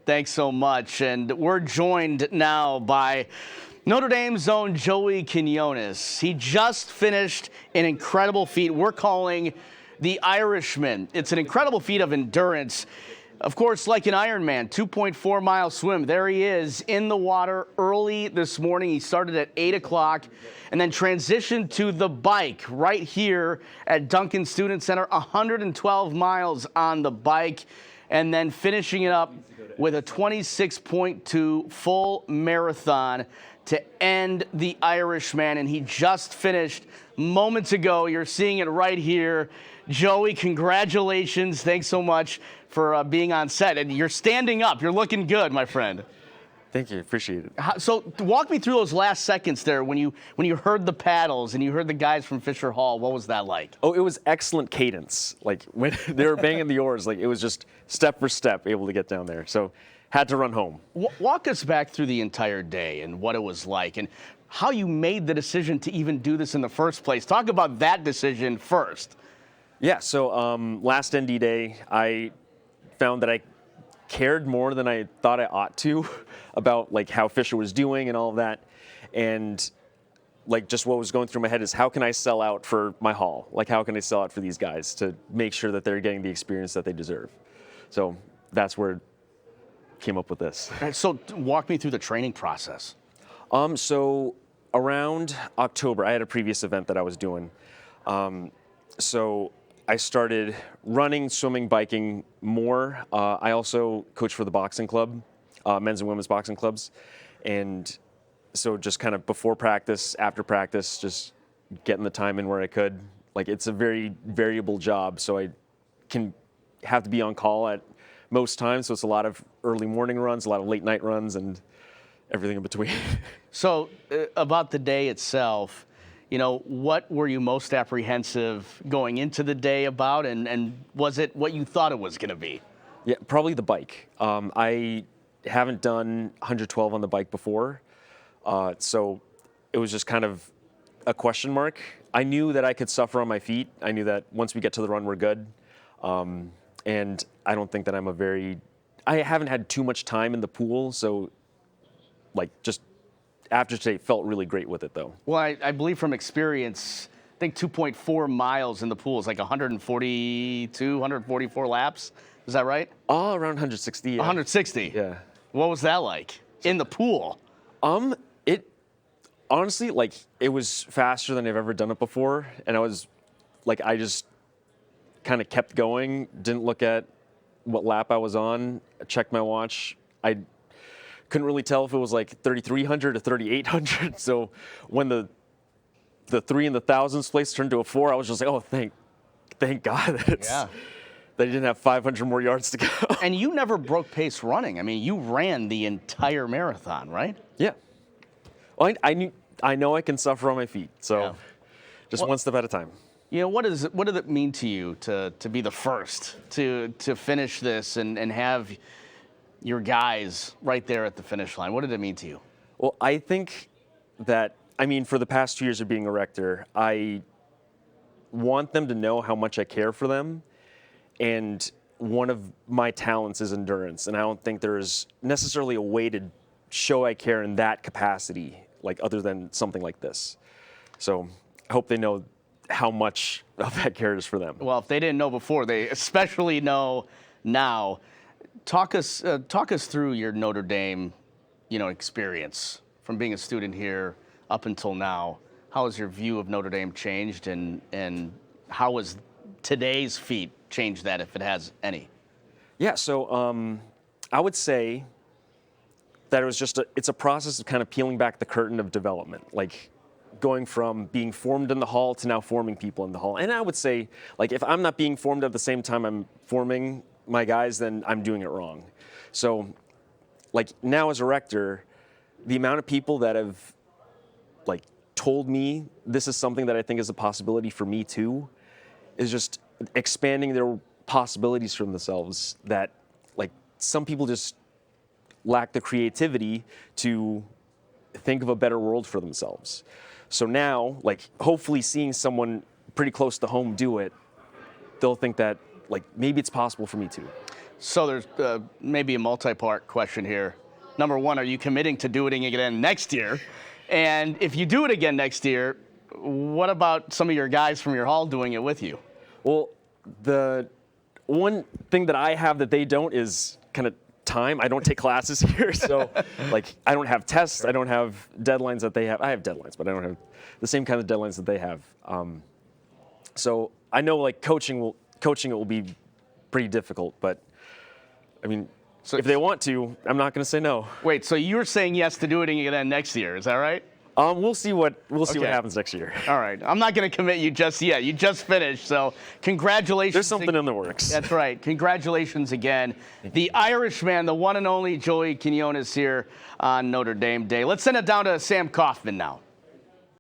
Thanks so much. And we're joined now by Notre Dame's own Joey Quinones. He just finished an incredible feat we're calling the Irishman. It's an incredible feat of endurance. Of course, like an Ironman, 2.4-mile swim. There he is in the water early this morning. He started at 8 o'clock and then transitioned to the bike right here at Duncan Student Center, 112 miles on the bike, and then finishing it up with a 26.2 full marathon to end the Irishman. And he just finished moments ago. You're seeing it right here. Joey, congratulations. Thanks so much for being on set. And you're standing up. You're looking good, my friend. Thank you. Appreciate it. So walk me through those last seconds there when you heard the paddles and you heard the guys from Fisher Hall. What was that like? Oh, it was excellent cadence. Like when they were banging the oars, like it was just step for step able to get down there. So had to run home. Walk us back through the entire day and what it was like and how you made the decision to even do this in the first place. Talk about that decision first. Yeah, so last ND day, I found that I cared more than I thought I ought to about like how Fisher was doing and all of that. And like just what was going through my head is how can I sell out for my hall? Like how can I sell out for these guys to make sure that they're getting the experience that they deserve? So that's where I came up with this. All right, so walk me through the training process. So around October, I had a previous event that I was doing. So I started running, swimming, biking more. I also coach for the boxing club, men's and women's boxing clubs. And so just kind of before practice, after practice, just getting the time in where I could. Like it's a very variable job, so I can have to be on call at most times. So it's a lot of early morning runs, a lot of late night runs, and everything in between. So about the day itself, you know, what were you most apprehensive going into the day about, and was it what you thought it was going to be? Yeah, probably the bike. I haven't done 112 on the bike before, so it was just kind of a question mark. I knew that I could suffer on my feet. I knew that once we get to the run, we're good. And I don't think that I haven't had too much time in the pool, so like just after today, felt really great with it, though. Well, I believe from experience, I think 2.4 miles in the pool is like 142, 144 laps. Is that right? Oh, around 160. Yeah. 160? Yeah. What was that like in the pool? It honestly, like, it was faster than I've ever done it before. And I just kind of kept going, didn't look at what lap I was on, checked my watch. I couldn't really tell if it was like 3,300 or 3,800. So when the 3 in the thousands place turned to a 4, I was just like, oh, thank God that he didn't have 500 more yards to go. And you never broke pace running. I mean, you ran the entire marathon, right? Yeah. Well, I know I can suffer on my feet. So just one step at a time. You know, what did it mean to you to be the first to finish this and have your guys right there at the finish line? What did it mean to you? Well, I think that, for the past 2 years of being a rector, I want them to know how much I care for them. And one of my talents is endurance. And I don't think there's necessarily a way to show I care in that capacity, like other than something like this. So I hope they know how much of that care is for them. Well, if they didn't know before, they especially know now. Talk us through your Notre Dame, experience from being a student here up until now. How has your view of Notre Dame changed, and how has today's feat changed that, if it has any? Yeah, so I would say that it's a process of kind of peeling back the curtain of development, like going from being formed in the hall to now forming people in the hall. And I would say, like, if I'm not being formed at the same time I'm forming my guys, then I'm doing it wrong. So, like, now as a rector, the amount of people that have, like, told me this is something that I think is a possibility for me too, is just expanding their possibilities for themselves, that, like, some people just lack the creativity to think of a better world for themselves. So now, like, hopefully seeing someone pretty close to home do it, they'll think that, like, maybe it's possible for me too. So there's maybe a multi-part question here. Number one, are you committing to doing it again next year? And if you do it again next year, what about some of your guys from your hall doing it with you? Well, the one thing that I have that they don't is kind of time. I don't take classes here, so like I don't have tests. I don't have deadlines that they have. I have deadlines, but I don't have the same kind of deadlines that they have. So I know like coaching it will be pretty difficult, but I mean, so if they want to, I'm not going to say no. Wait, so you're saying yes to doing it again next year? Is that right? We'll see what happens next year. All right. I'm not going to commit you just yet. You just finished, so congratulations. There's something in the works. That's right. Congratulations again. The Irishman, the one and only Joey Quinones here on Notre Dame Day. Let's send it down to Sam Kaufman now.